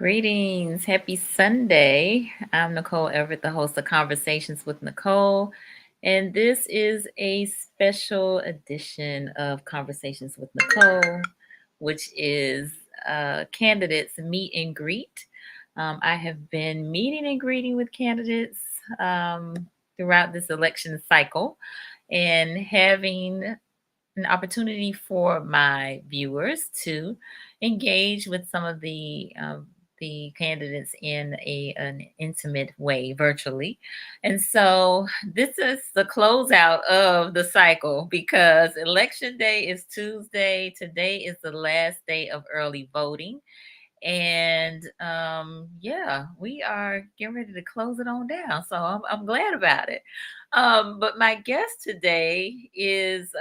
Greetings. Happy Sunday. I'm Nicole Everett, the host of Conversations with Nicole. And this is a special edition of Conversations with Nicole, which is candidates meet and greet. I have been meeting and greeting with candidates throughout this election cycle and having an opportunity for my viewers to engage with some of the candidates in an intimate way virtually. And so this is the closeout of the cycle because election day is Tuesday. Today is the last day of early voting. And yeah, we are getting ready to close it on down. So I'm glad about it. But my guest today is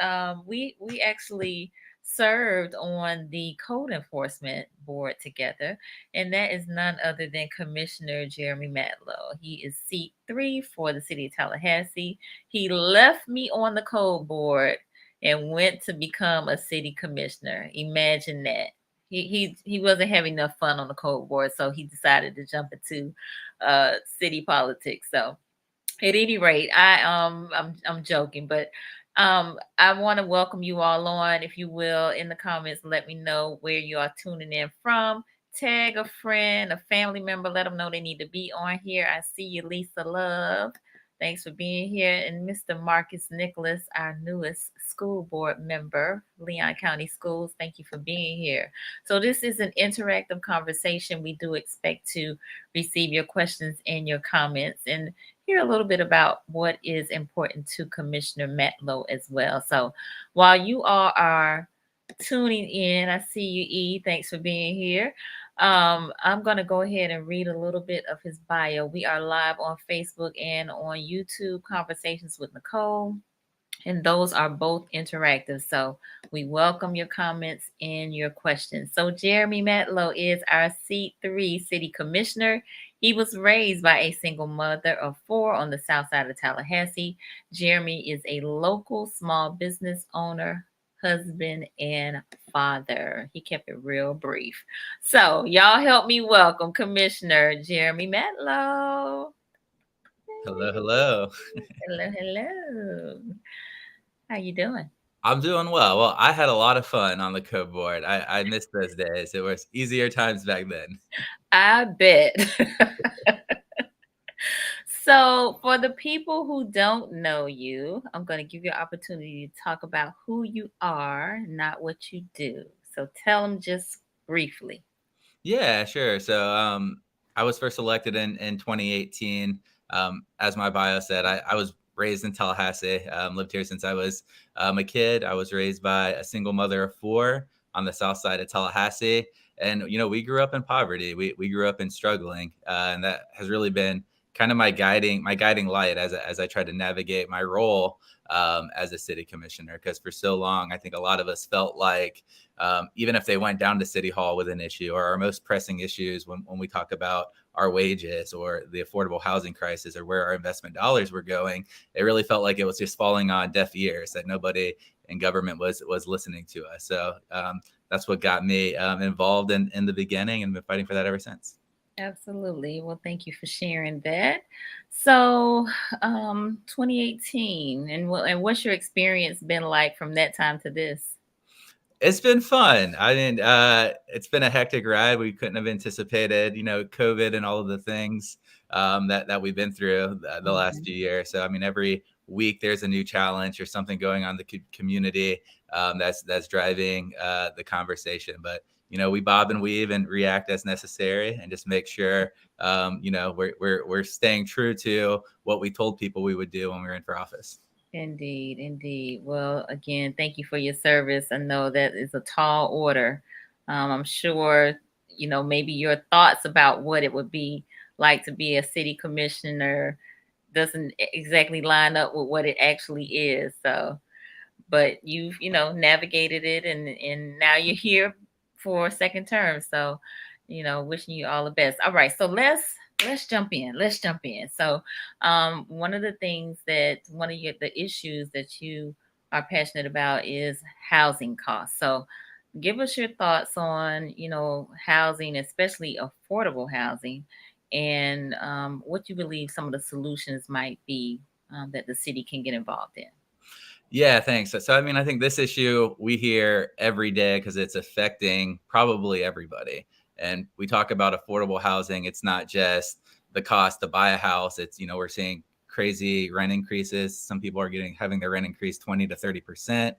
we actually served on the code enforcement board together, and that is none other than Commissioner Jeremy Matlow. He is seat 3 for the city of Tallahassee. He left me on the code board and went to become a city commissioner. Imagine that. He wasn't having enough fun on the code board, so he decided to jump into city politics. So at any rate, I'm joking, but I want to welcome you all on. If you will, in the comments, let me know where you are tuning in from. Tag a friend, a family member, let them know they need to be on here. I see you, Lisa Love. Thanks for being here. And Mr. Marcus Nicholas, our newest school board member, Leon County Schools. Thank you for being here. So this is an interactive conversation. We do expect to receive your questions and your comments and hear a little bit about what is important to Commissioner Matlow as well. So while you all are tuning in, I see you, E. Thanks for being here. I'm going to go ahead and read a little bit of his bio. We are live on Facebook and on YouTube, Conversations with Nicole, and those are both interactive. So we welcome your comments and your questions. So Jeremy Matlow is our seat 3 city commissioner. He was raised by a single mother of 4 on the south side of Tallahassee. Jeremy is a local small business owner, husband, and father. He kept it real brief. So y'all help me welcome Commissioner Jeremy Matlow. Hello, hello. Hello, hello. How you doing? I'm doing well. Well, I had a lot of fun on the code board. I missed those days. It was easier times back then. I bet. So, for the people who don't know you, I'm going to give you an opportunity to talk about who you are, not what you do. So, tell them just briefly. Yeah, sure. So I was first elected in 2018. As my bio said, I was raised in Tallahassee, lived here since I was a kid. I was raised by a single mother of 4 on the south side of Tallahassee. And, we grew up in poverty. We grew up in struggling. And that has really been kind of my guiding light as I try to navigate my role as a city commissioner. Because for so long, I think a lot of us felt like even if they went down to City Hall with an issue, or our most pressing issues when we talk about our wages or the affordable housing crisis or where our investment dollars were going, it really felt like it was just falling on deaf ears, that nobody in government was listening to us. So that's what got me involved in the beginning, and been fighting for that ever since. Absolutely. Well, thank you for sharing that. So, 2018, and what's your experience been like from that time to this? It's been fun. I mean, it's been a hectic ride. We couldn't have anticipated, COVID and all of the things that we've been through the last Mhm. few years. So, I mean, every week there's a new challenge or something going on in the community that's driving the conversation. But we bob and weave and react as necessary, and just make sure we're staying true to what we told people we would do when we were in for office. Indeed, indeed. Well, again, thank you for your service. I know that is a tall order. I'm sure, maybe your thoughts about what it would be like to be a city commissioner doesn't exactly line up with what it actually is. So, but you've, navigated it and now you're here for a second term. So, wishing you all the best. All right. So let's jump in. Let's jump in. So one of the things that the issues that you are passionate about is housing costs. So give us your thoughts on, housing, especially affordable housing, and what you believe some of the solutions might be that the city can get involved in. Yeah, thanks. So, I mean, I think this issue we hear every day because it's affecting probably everybody. And we talk about affordable housing. It's not just the cost to buy a house. It's, we're seeing crazy rent increases. Some people are having their rent increase 20 to 30%.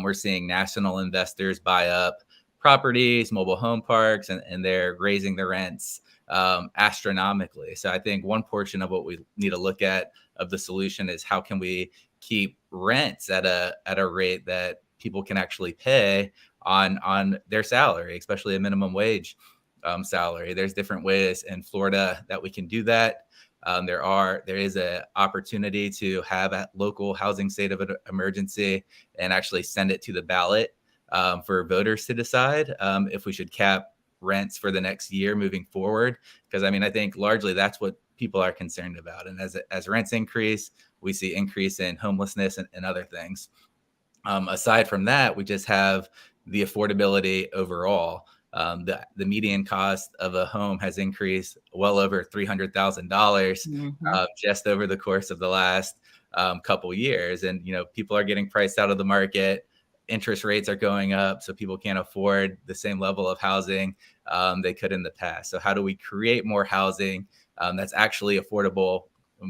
We're seeing national investors buy up properties, mobile home parks, and they're raising the rents astronomically. So I think one portion of what we need to look at of the solution is how can we keep rents at a rate that people can actually pay on their salary, especially a minimum wage salary. There's different ways in Florida that we can do that. There is a opportunity to have a local housing state of emergency and actually send it to the ballot for voters to decide if we should cap rents for the next year moving forward. Because I mean, I think largely that's what people are concerned about. And as rents increase, we see increase in homelessness and other things. Aside from that, we just have the affordability overall. The median cost of a home has increased well over $300,000 just over the course of the last couple years. And, people are getting priced out of the market. Interest rates are going up, so people can't afford the same level of housing they could in the past. So how do we create more housing that's actually affordable?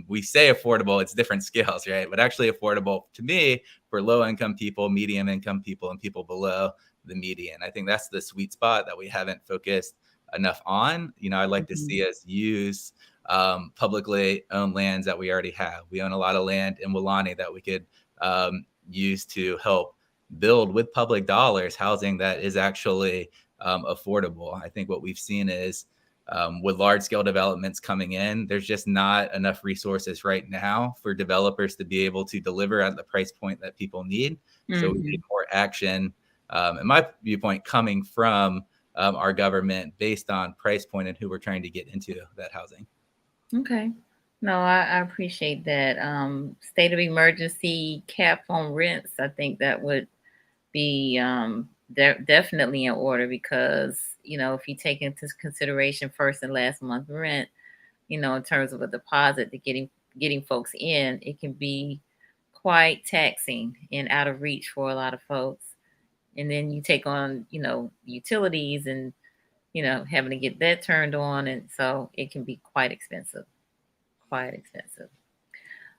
We say affordable, it's different scales, right? But actually affordable to me for low income people, medium income people, and people below the median. I think that's the sweet spot that we haven't focused enough on. I'd like to see us use publicly owned lands that we already have. We own a lot of land in Wilani that we could use to help build with public dollars housing that is actually affordable. I think what we've seen is with large scale developments coming in, there's just not enough resources right now for developers to be able to deliver at the price point that people need. So we need more action, in my viewpoint, coming from our government based on price point and who we're trying to get into that housing. Okay. No, I appreciate that. State of emergency cap on rents, I think that would be definitely in order because, if you take into consideration first and last month rent, in terms of a deposit to getting folks in, it can be quite taxing and out of reach for a lot of folks. And then you take on, utilities and, having to get that turned on. And so it can be quite expensive, quite expensive.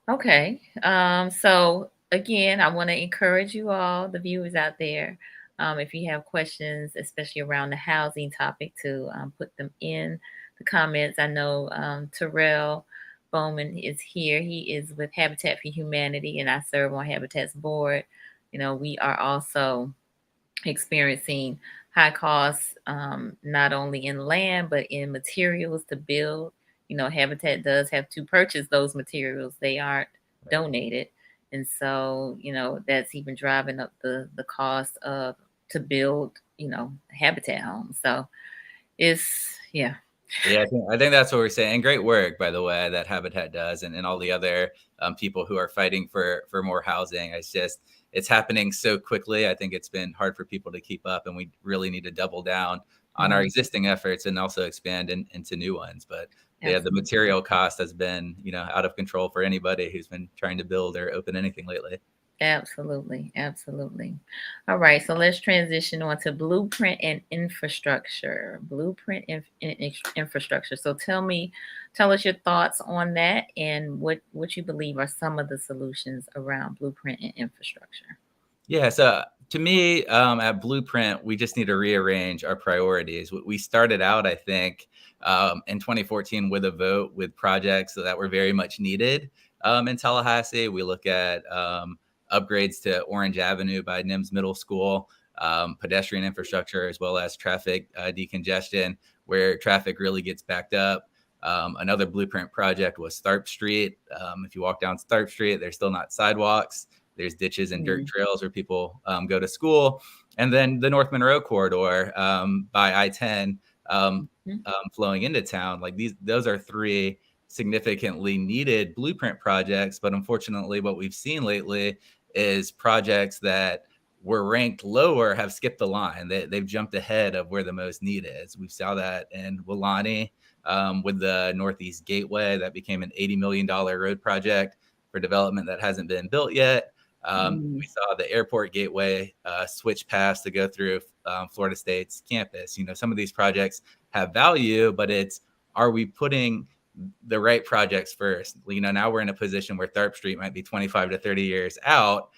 Okay. So again, I want to encourage you all, the viewers out there, if you have questions, especially around the housing topic, to put them in the comments. I know Terrell Bowman is here. He is with Habitat for Humanity, and I serve on Habitat's board. We are also experiencing high costs, not only in land, but in materials to build. Habitat does have to purchase those materials. They aren't donated. And so, that's even driving up the cost of to build, habitat homes. So yeah. Yeah, I think that's what we're saying. And great work, by the way, that Habitat does and all the other people who are fighting for more housing. It's happening so quickly. I think it's been hard for people to keep up, and we really need to double down on our existing efforts and also expand into new ones. But yeah, the material cost has been, out of control for anybody who's been trying to build or open anything lately. Absolutely. Absolutely. All right. So let's transition on to blueprint and infrastructure. Blueprint and infrastructure. So tell us your thoughts on that and what you believe are some of the solutions around blueprint and infrastructure. Yeah. So to me, at Blueprint, we just need to rearrange our priorities. We started out, I think, in 2014 with a vote with projects that were very much needed in Tallahassee. We look at upgrades to Orange Avenue by NIMS Middle School, pedestrian infrastructure, as well as traffic decongestion, where traffic really gets backed up. Another Blueprint project was Tharp Street. If you walk down Tharp Street, there's still not sidewalks. There's ditches and dirt trails where people go to school. And then the North Monroe corridor by I-10 flowing into town. Like those are three significantly needed Blueprint projects. But unfortunately, what we've seen lately is projects that were ranked lower have skipped the line. They've jumped ahead of where the most need is. We saw that in Wilani with the Northeast Gateway that became an $80 million road project for development that hasn't been built yet. We saw the airport gateway switch paths to go through Florida State's campus. Some of these projects have value, but are we putting the right projects first? Now we're in a position where Tharp Street might be 25 to 30 years out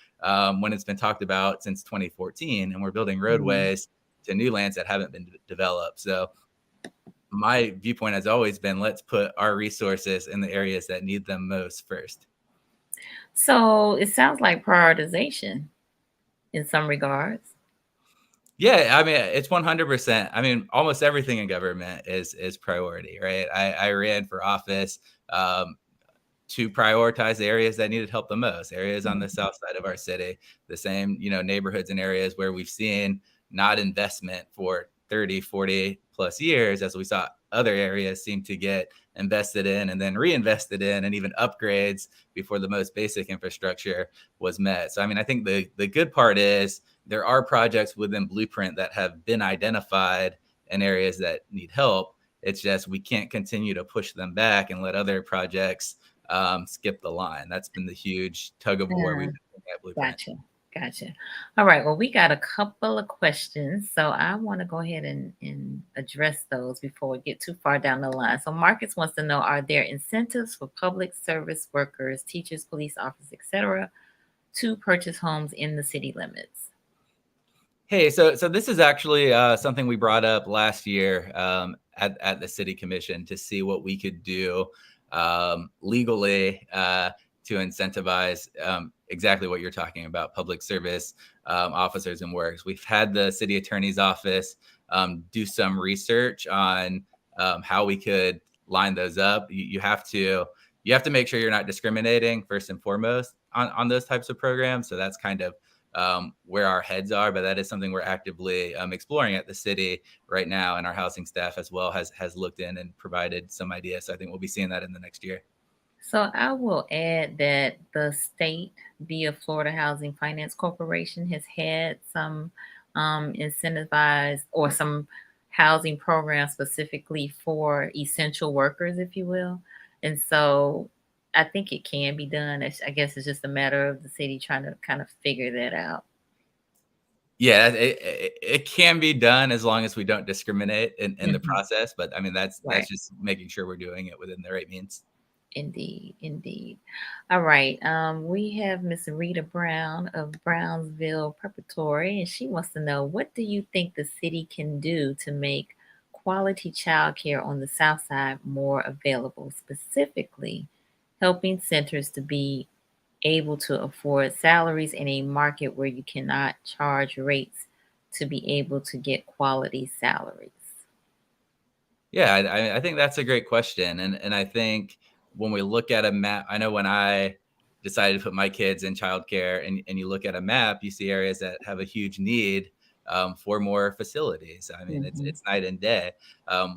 when it's been talked about since 2014, and we're building roadways to new lands that haven't been developed. So my viewpoint has always been, let's put our resources in the areas that need them most first. So it sounds like prioritization in some regards. Yeah, I mean, it's 100%. I mean, almost everything in government is priority, right? I ran for office to prioritize the areas that needed help the most, areas on the south side of our city, the same, neighborhoods and areas where we've seen not investment for 30, 40 plus years, as we saw other areas seem to get invested in and then reinvested in, and even upgrades before the most basic infrastructure was met. So, I mean, I think the good part is there are projects within Blueprint that have been identified in areas that need help. It's just we can't continue to push them back and let other projects skip the line. That's been the huge tug of war we've been doing at Blueprint. Gotcha. All right. Well, we got a couple of questions, so I want to go ahead and address those before we get too far down the line. So Marcus wants to know, are there incentives for public service workers, teachers, police officers, etc., to purchase homes in the city limits? Hey, so this is actually something we brought up last year at the City Commission to see what we could do legally to incentivize exactly what you're talking about, public service officers and works. We've had the city attorney's office do some research on how we could line those up. You have to make sure you're not discriminating first and foremost on those types of programs. So that's kind of where our heads are, but that is something we're actively exploring at the city right now, and our housing staff as well has looked in and provided some ideas. So I think we'll be seeing that in the next year. So I will add that the state, via Florida Housing Finance Corporation, has had some incentivized or some housing programs specifically for essential workers, if you will. And so I think it can be done. I guess it's just a matter of the city trying to kind of figure that out. Yeah, it can be done as long as we don't discriminate in the process. But I mean, that's just making sure we're doing it within the right means. Indeed. All right. We have Miss Rita Brown of Brownsville Preparatory, and she wants to know, what do you think the city can do to make quality childcare on the South Side more available, specifically helping centers to be able to afford salaries in a market where you cannot charge rates to be able to get quality salaries? Yeah, I think that's a great question. And I think when we look at a map, I know when I decided to put my kids in childcare and you look at a map, you see areas that have a huge need for more facilities. I mean, it's night and day.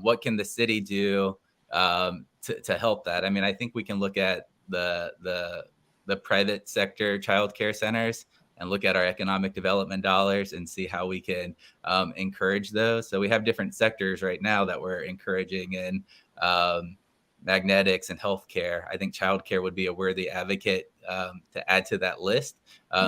What can the city do to help that? I mean, I think we can look at the private sector childcare centers and look at our economic development dollars and see how we can encourage those. So we have different sectors right now that we're encouraging in magnetics and healthcare. I think childcare would be a worthy advocate to add to that list,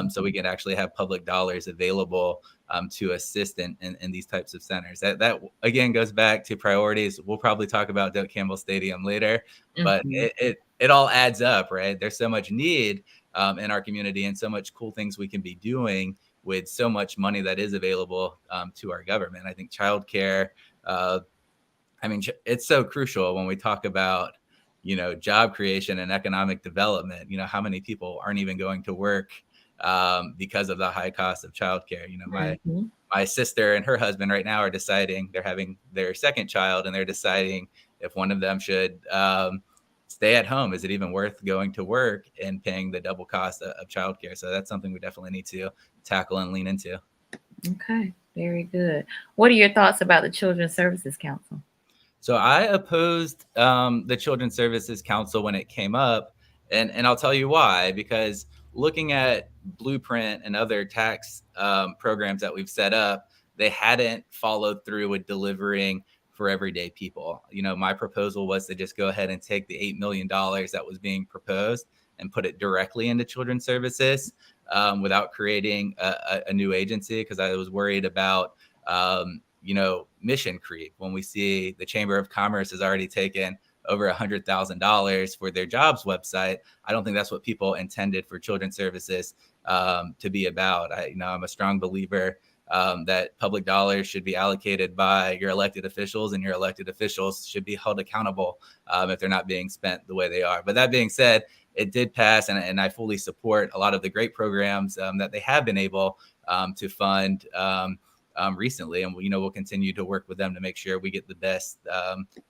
so we can actually have public dollars available to assist in these types of centers. That again goes back to priorities. We'll probably talk about Doak Campbell Stadium later, but it all adds up, right? There's so much need in our community and so much cool things we can be doing with so much money that is available to our government. I think childcare, I mean, it's so crucial when we talk about, job creation and economic development. How many people aren't even going to work because of the high cost of childcare? My sister and her husband right now are deciding, they're having their second child, and they're deciding if one of them should stay at home. Is it even worth going to work and paying the double cost of childcare? So that's something we definitely need to tackle and lean into. Okay, very good. What are your thoughts about the Children's Services Council? So I opposed the Children's Services Council when it came up, and I'll tell you why. Because looking at Blueprint and other tax programs that we've set up, they hadn't followed through with delivering for everyday people. My proposal was to just go ahead and take the $8 million that was being proposed and put it directly into children's services without creating a new agency, because I was worried about mission creep. When we see the Chamber of Commerce has already taken over $100,000 for their jobs website, I don't think that's what people intended for children's services to be about. I'm a strong believer that public dollars should be allocated by your elected officials, and your elected officials should be held accountable if they're not being spent the way they are. But that being said, it did pass, and I fully support a lot of the great programs that they have been able to fund recently, and we'll continue to work with them to make sure we get the best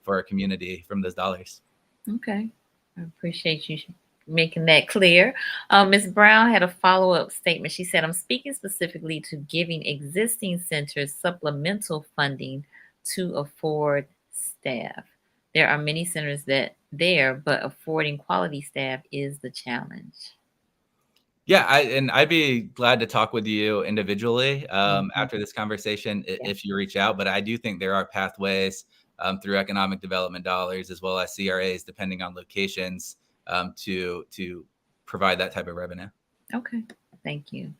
for our community from those dollars. Okay, I appreciate you making that clear. Ms. Brown had a follow-up statement. She said, I'm speaking specifically to giving existing centers supplemental funding to afford staff. There are many centers but affording quality staff is the challenge. Yeah, I'd be glad to talk with you individually after this conversation if you reach out. But I do think there are pathways through economic development dollars as well as CRAs, depending on locations, to provide that type of revenue. Okay, thank you.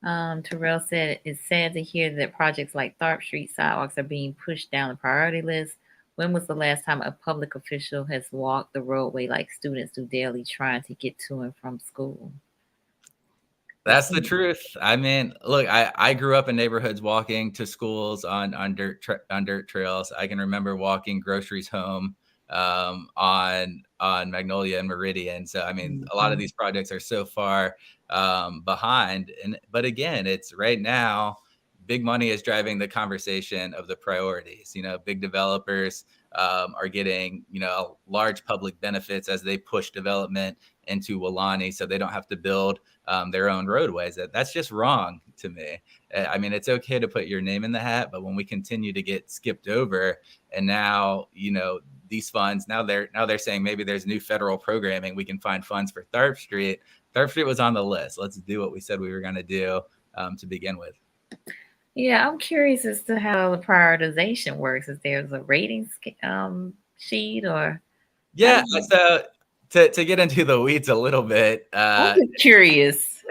Terrell said, it's sad to hear that projects like Tharp Street sidewalks are being pushed down the priority list. When was the last time a public official has walked the roadway like students do daily trying to get to and from school? That's the truth. I mean, look, I grew up in neighborhoods walking to schools on dirt trails. I can remember walking groceries home on Magnolia and Meridian. So, I mean, a lot of these projects are so far behind. But again, it's right now, big money is driving the conversation of the priorities. Big developers are getting, large public benefits as they push development into Welaunee, so they don't have to build their own roadways. That's just wrong to me. I mean, it's okay to put your name in the hat, but when we continue to get skipped over, and now, these funds, now they're saying maybe there's new federal programming, we can find funds for Tharp Street. Tharp Street was on the list. Let's do what we said we were going to do to begin with. Yeah, I'm curious as to how the prioritization works. Is there's a rating sheet or? Yeah, so to get into the weeds a little bit, I'm just curious.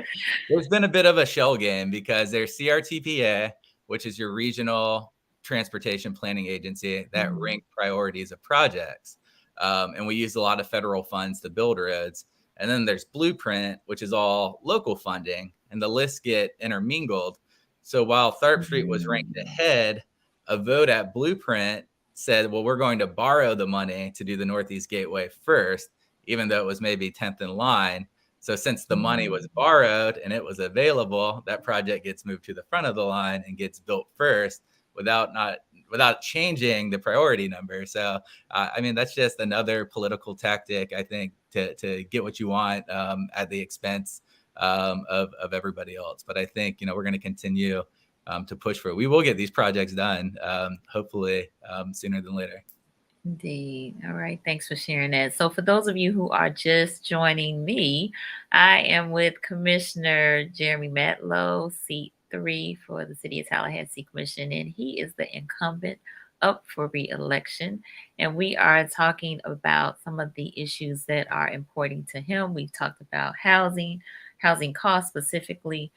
There's been a bit of a shell game because there's CRTPA, which is your regional transportation planning agency that rank priorities of projects. And we use a lot of federal funds to build roads. And then there's Blueprint, which is all local funding, and the lists get intermingled. So while Tharp Street was ranked ahead, a vote at Blueprint said, well, we're going to borrow the money to do the Northeast Gateway first, even though it was maybe 10th in line. So since the money was borrowed and it was available, that project gets moved to the front of the line and gets built first without changing the priority number. So, I mean, that's just another political tactic, I think, to get what you want at the expense of everybody else. But I think, we're going to continue to push for it. We will get these projects done, hopefully sooner than later. Indeed. All right. Thanks for sharing that. So for those of you who are just joining me, I am with Commissioner Jeremy Matlow, seat 3 for the City of Tallahassee Commission, and he is the incumbent up for re-election. And we are talking about some of the issues that are important to him. We've talked about housing costs specifically.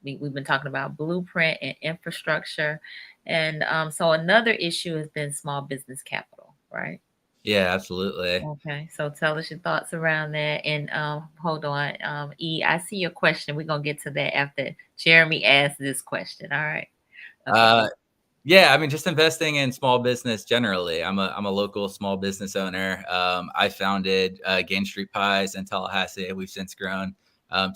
We've been talking about Blueprint and infrastructure. And so another issue has been small business capital, right? Yeah, absolutely. Okay, so tell us your thoughts around that. And hold on, E, I see your question. We're going to get to that after Jeremy asks this question. All right. Okay. Yeah, I mean, just investing in small business generally. I'm a local small business owner. I founded Gain Street Pies in Tallahassee. We've since grown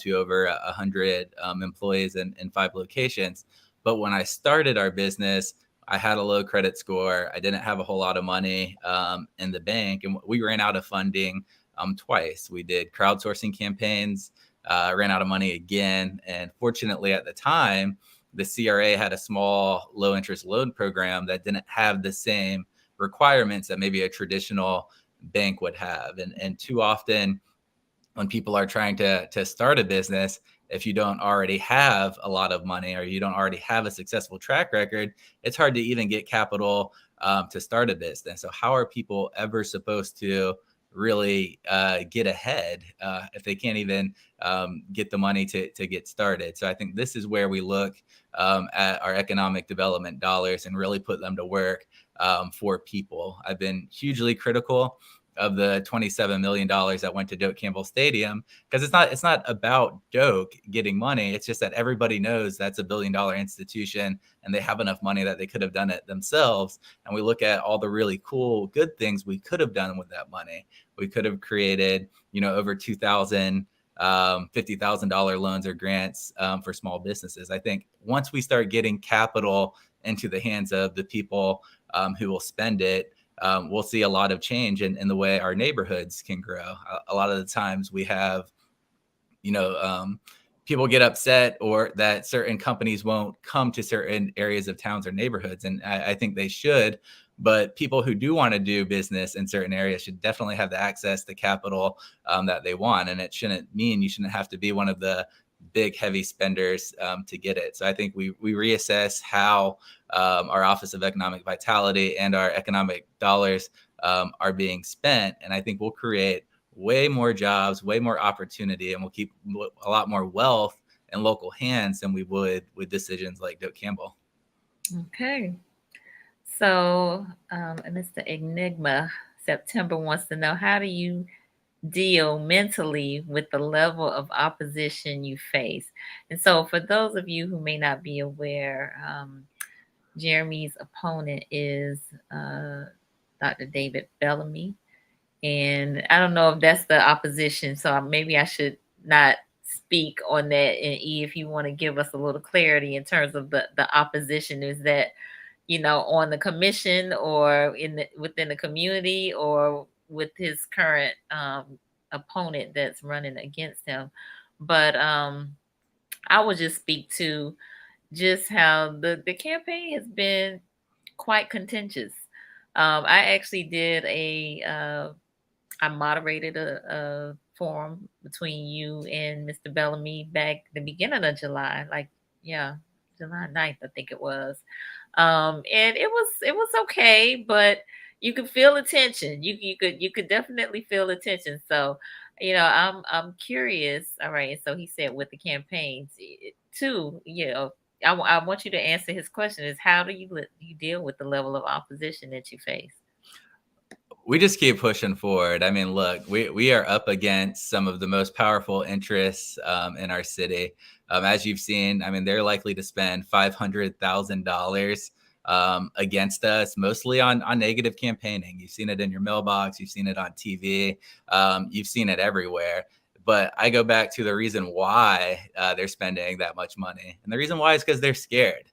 to over 100 employees in 5 locations. But when I started our business, I had a low credit score. I didn't have a whole lot of money in the bank, and we ran out of funding twice. We did crowdsourcing campaigns, ran out of money again. And fortunately at the time, the CRA had a small low interest loan program that didn't have the same requirements that maybe a traditional bank would have. And too often when people are trying to start a business, if you don't already have a lot of money or you don't already have a successful track record, it's hard to even get capital to start a business. So how are people ever supposed to really get ahead if they can't even get the money to get started? So I think this is where we look at our economic development dollars and really put them to work for people. I've been hugely critical of the $27 million that went to Doak Campbell Stadium, because it's not about Doak getting money. It's just that everybody knows that's $1 billion institution and they have enough money that they could have done it themselves. And we look at all the really cool, good things we could have done with that money. We could have created, over 2,000 $50,000 loans or grants for small businesses. I think once we start getting capital into the hands of the people who will spend it, we'll see a lot of change in the way our neighborhoods can grow. A lot of the times we have, people get upset or that certain companies won't come to certain areas of towns or neighborhoods. And I think they should, but people who do want to do business in certain areas should definitely have the access to capital that they want. And it shouldn't mean you shouldn't have to be one of the big heavy spenders to get it. So I think we reassess how our Office of Economic Vitality and our economic dollars are being spent. And I think we'll create way more jobs, way more opportunity, and we'll keep a lot more wealth in local hands than we would with decisions like Doak Campbell. Okay. So, Mr. Enigma September wants to know, how do you deal mentally with the level of opposition you face? And so, for those of you who may not be aware, Jeremy's opponent is Dr. David Bellamy. And I don't know if that's the opposition, so maybe I should not speak on that. And E, if you want to give us a little clarity in terms of the opposition, is that on the commission or within the community or with his current opponent that's running against him? But I will just speak to just how the campaign has been quite contentious. I actually did I moderated a forum between you and Mr. Bellamy back the beginning of July, like, yeah, July 9th, I think it was. And it was okay, but you could feel the tension. You could definitely feel the tension. So, I'm curious. All right. So he said with the campaigns too, I want you to answer his question: is how do you deal with the level of opposition that you face? We just keep pushing forward. I mean, look, we are up against some of the most powerful interests in our city. As you've seen, I mean, they're likely to spend $500,000 against us, mostly on negative campaigning. You've seen it in your mailbox. You've seen it on TV. You've seen it everywhere. But I go back to the reason why they're spending that much money. And the reason why is because they're scared.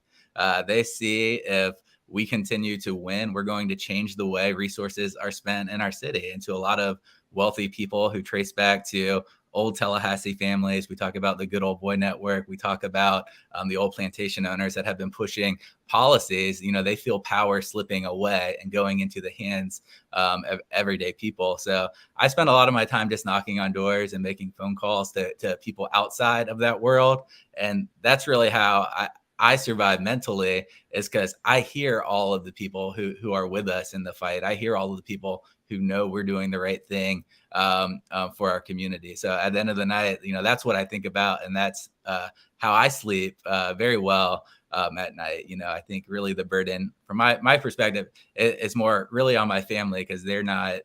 They see if we continue to win, we're going to change the way resources are spent in our city. And to a lot of wealthy people who trace back to old Tallahassee families, we talk about the Good Old Boy Network. We talk about the old plantation owners that have been pushing policies. They feel power slipping away and going into the hands of everyday people. So I spend a lot of my time just knocking on doors and making phone calls to people outside of that world. And that's really how I survive mentally, is because I hear all of the people who are with us in the fight. I hear all of the people who know we're doing the right thing for our community. So at the end of the night, that's what I think about. And that's how I sleep very well at night. I think really the burden from my perspective is more really on my family, because they're not,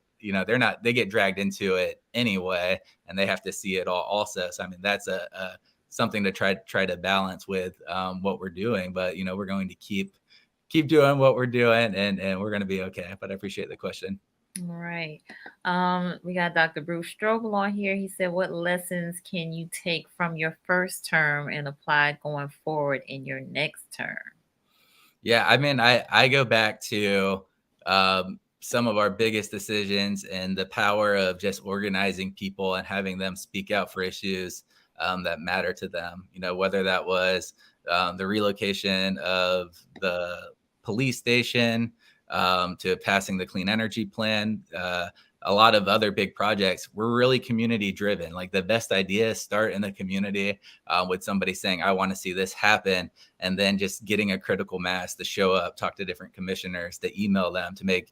they get dragged into it anyway, and they have to see it all also. So, I mean, that's something to try to balance with what we're doing. But we're going to keep doing what we're doing, and we're going to be okay. But I appreciate the question. All right. We got Dr. Bruce Strobel on here. He said, what lessons can you take from your first term and apply going forward in your next term? Yeah, I mean, I go back to some of our biggest decisions and the power of just organizing people and having them speak out for issues that matter to them. Whether that was the relocation of the police station, to passing the clean energy plan, a lot of other big projects, we're really community driven. Like the best ideas start in the community with somebody saying, I want to see this happen. And then just getting a critical mass to show up, talk to different commissioners, to email them, to make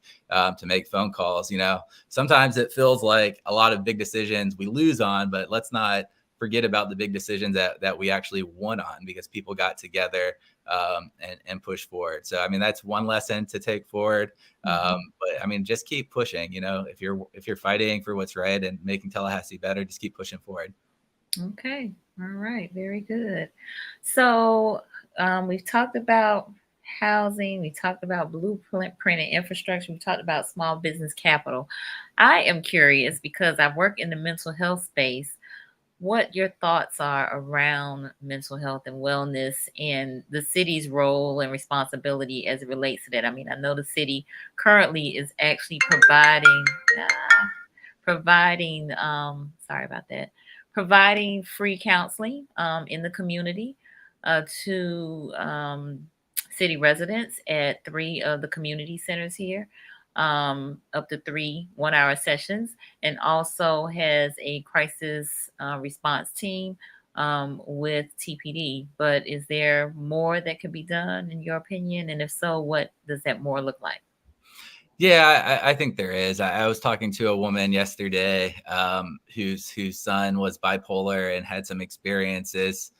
phone calls. Sometimes it feels like a lot of big decisions we lose on, but let's not forget about the big decisions that we actually won on because people got together and push forward. So, I mean, that's one lesson to take forward. But I mean, just keep pushing, if you're fighting for what's right and making Tallahassee better, just keep pushing forward. Okay. All right. Very good. So we've talked about housing. We talked about blueprint and infrastructure. We talked about small business capital. I am curious because I work in the mental health space, what your thoughts are around mental health and wellness and the city's role and responsibility as it relates to that. I mean, I know the city currently is actually sorry about that, providing free counseling in the community to city residents at 3 of the community centers here, up to 3 1-hour sessions, and also has a crisis response team with TPD. But is there more that could be done, in your opinion? And if so, what does that more look like? Yeah, I think there is. I was talking to a woman yesterday whose son was bipolar and had some experiences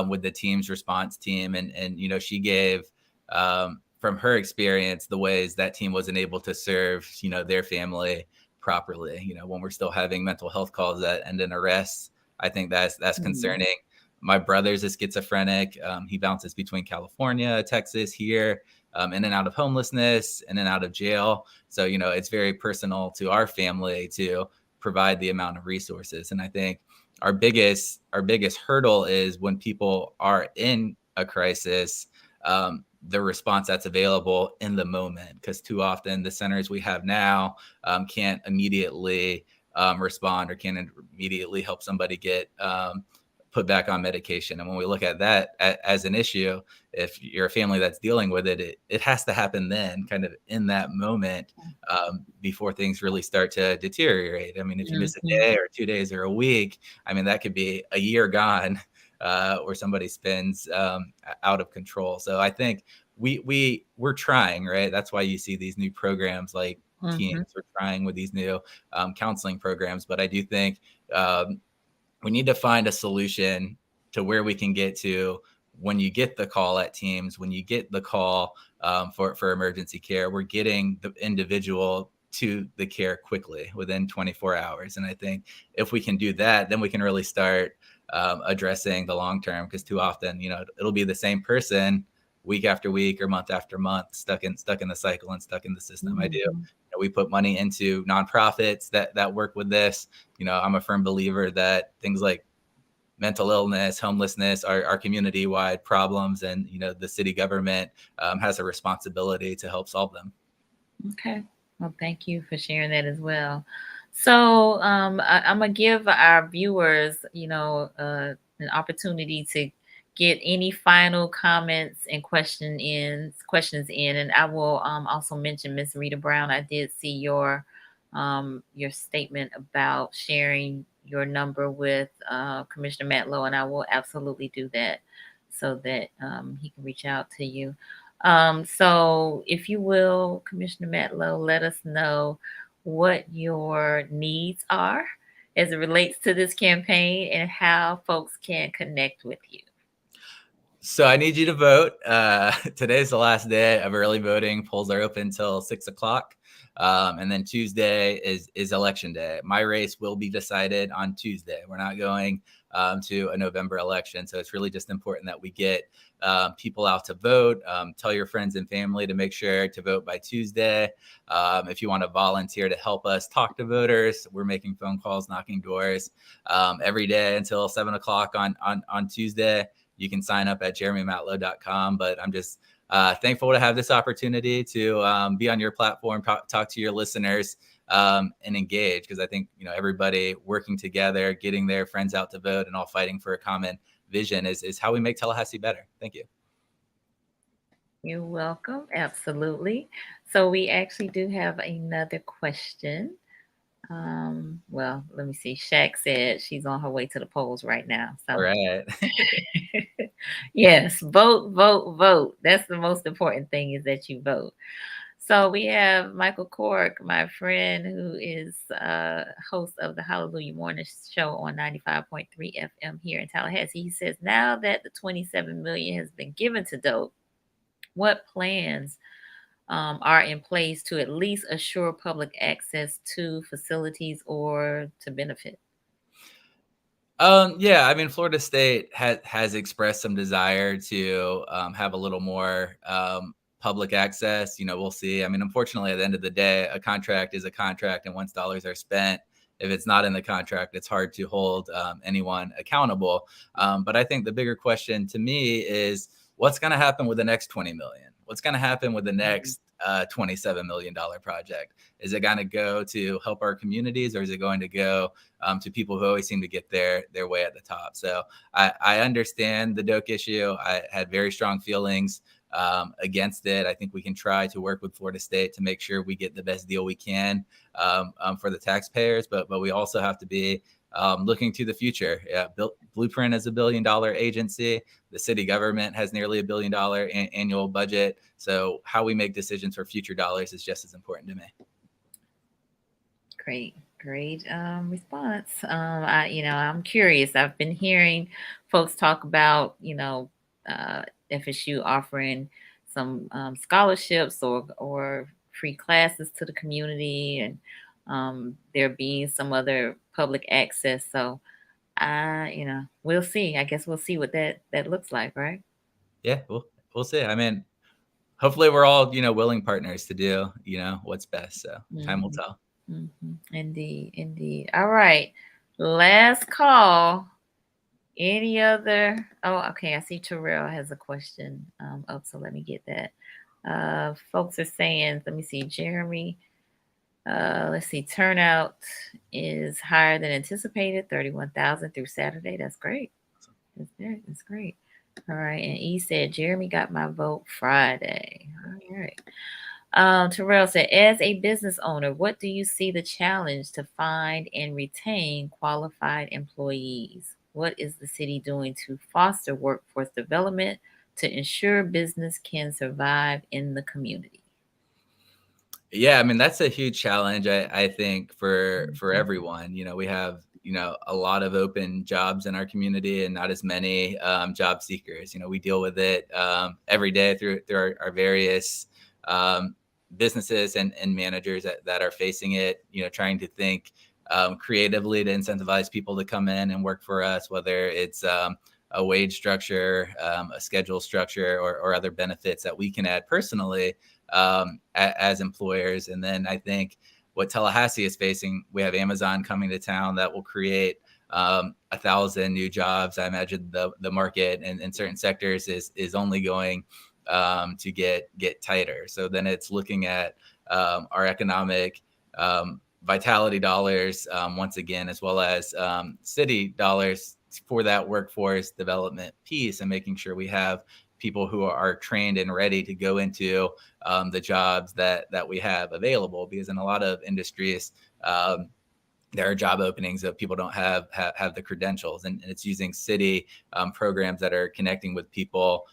with the team's response team, and she gave from her experience the ways that team wasn't able to serve their family properly. When we're still having mental health calls that end in arrests, I think that's concerning. My brother's a schizophrenic. He bounces between California, Texas, here. In and out of homelessness, in and out of jail. So, it's very personal to our family to provide the amount of resources. And I think our biggest hurdle is when people are in a crisis, the response that's available in the moment. Because too often the centers we have now can't immediately respond or can't immediately help somebody get put back on medication. And when we look at that as an issue, if you're a family that's dealing with it, it has to happen then, kind of in that moment, before things really start to deteriorate. I mean, if you miss a day or 2 days or a week, I mean, that could be a year gone, where somebody spins out of control. So I think we're trying, right? That's why you see these new programs like teams. We're trying with these new counseling programs. But I do think we need to find a solution to where we can get to when you get the call at teams, when you get the call for emergency care, we're getting the individual to the care quickly within 24 hours. And I think if we can do that, then we can really start addressing the long term, because too often, it'll be the same person week after week or month after month, stuck in the cycle and stuck in the system. I do. We put money into nonprofits that work with this. I'm a firm believer that things like mental illness, homelessness are community-wide problems, and the city government has a responsibility to help solve them. Okay. Well, thank you for sharing that as well. So I'm gonna give our viewers, an opportunity to get any final comments and questions in, and I will also mention Miss Rita Brown. I did see your statement about sharing your number with Commissioner Matlow, and I will absolutely do that so that he can reach out to you. So if you will, Commissioner Matlow, let us know what your needs are as it relates to this campaign and how folks can connect with you. So I need you to vote. Today's the last day of early voting. Polls are open until 6:00. And then Tuesday is election day. My race will be decided on Tuesday. We're not going to a November election. So it's really just important that we get people out to vote. Tell your friends and family to make sure to vote by Tuesday. If you want to volunteer to help us talk to voters, we're making phone calls, knocking doors every day until 7:00 on Tuesday. You can sign up at jeremymatlow.com. But I'm just thankful to have this opportunity to be on your platform, talk to your listeners, and engage, because I think everybody working together, getting their friends out to vote, and all fighting for a common vision is how we make Tallahassee better. Thank you. You're welcome. Absolutely. So we actually do have another question. Well, let me see. Shaq said she's on her way to the polls right now. All So right. yes, vote, vote, vote. That's the most important thing is that you vote. So we have Michael Cork, my friend, who is host of the Hallelujah Morning Show on 95.3 FM here in Tallahassee. He says, now that the 27 million has been given to dope, what plans are in place to at least assure public access to facilities or to benefit? Yeah, I mean, Florida State has expressed some desire to have a little more public access. We'll see. I mean, unfortunately, at the end of the day, a contract is a contract, and once dollars are spent, if it's not in the contract, it's hard to hold anyone accountable. But I think the bigger question to me is what's going to happen with the next 20 million? What's going to happen with the next $27 million project? Is it going to go to help our communities, or is it going to go to people who always seem to get their way at the top? So I understand the DOC issue. I had very strong feelings against it. I think we can try to work with Florida State to make sure we get the best deal we can for the taxpayers, but we also have to be looking to the future. Blueprint is $1 billion agency. The city government has nearly $1 billion annual budget. So how we make decisions for future dollars is just as important to me. Great response. I'm curious. I've been hearing folks talk about, FSU offering some scholarships or free classes to the community, and there being some other public access. So, we'll see. I guess we'll see what that looks like, right? Yeah, we'll see. I mean, hopefully we're all, willing partners to do, what's best. So time will tell. Indeed. All right. Last call. Any other? Oh, okay. I see Terrell has a question up, so let me get that. Folks are saying, let me see, Jeremy. Let's see, turnout is higher than anticipated, 31,000 through Saturday. That's great. That's great. All right. And E said, Jeremy got my vote Friday. All right. Terrell said, as a business owner, what do you see the challenge to find and retain qualified employees? What is the city doing to foster workforce development to ensure business can survive in the community? Yeah, I mean, that's a huge challenge, I think, for everyone. We have, a lot of open jobs in our community and not as many job seekers. We deal with it every day through our various businesses and managers that are facing it, trying to think creatively to incentivize people to come in and work for us, whether it's a wage structure, a schedule structure, or other benefits that we can add personally as employers. And then I think what Tallahassee is facing, we have Amazon coming to town that will create 1,000 new jobs. I imagine the market in certain sectors is only going to get tighter. So then it's looking at our economic vitality dollars once again, as well as city dollars for that workforce development piece, and making sure we have people who are trained and ready to go into the jobs that we have available. Because in a lot of industries, there are job openings that people don't have the credentials, and it's using city programs that are connecting with people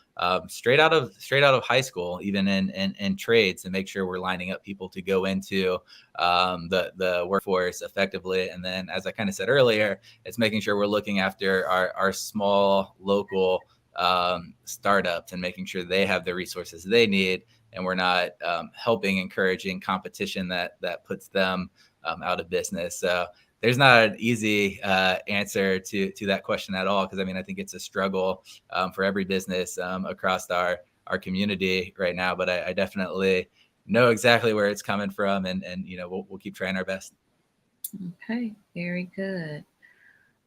straight out of high school, even in trades, to make sure we're lining up people to go into the workforce effectively. And then, as I kind of said earlier, it's making sure we're looking after our small local startups and making sure they have the resources they need, and we're not encouraging competition that puts them out of business. So there's not an easy answer to that question at all, because I think it's a struggle for every business across our community right now. But I definitely know exactly where it's coming from, and we'll keep trying our best. Okay, very good.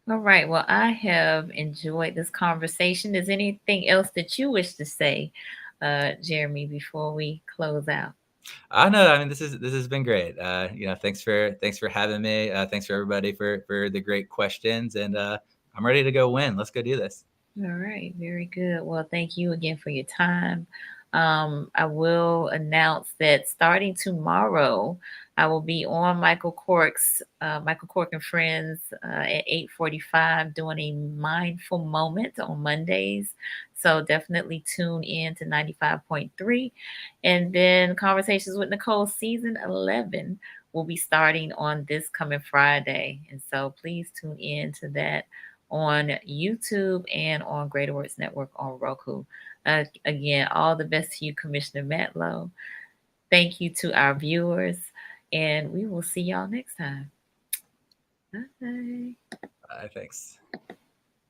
All right. Well, I have enjoyed this conversation. Is anything else that you wish to say, Jeremy, before we close out? No, this has been great. Thanks for having me. Thanks for everybody for the great questions, and I'm ready to go win. Let's go do this. All right, very good. Well, thank you again for your time. I will announce that starting tomorrow, I will be on Michael Cork and Friends at 8:45 doing a mindful moment on Mondays. So definitely tune in to 95.3. And then Conversations with Nicole season 11 will be starting on this coming Friday. And so please tune in to that on YouTube and on Greater Works Network on Roku. Again, all the best to you, Commissioner Matlow. Thank you to our viewers, and we will see y'all next time. Bye. Thanks.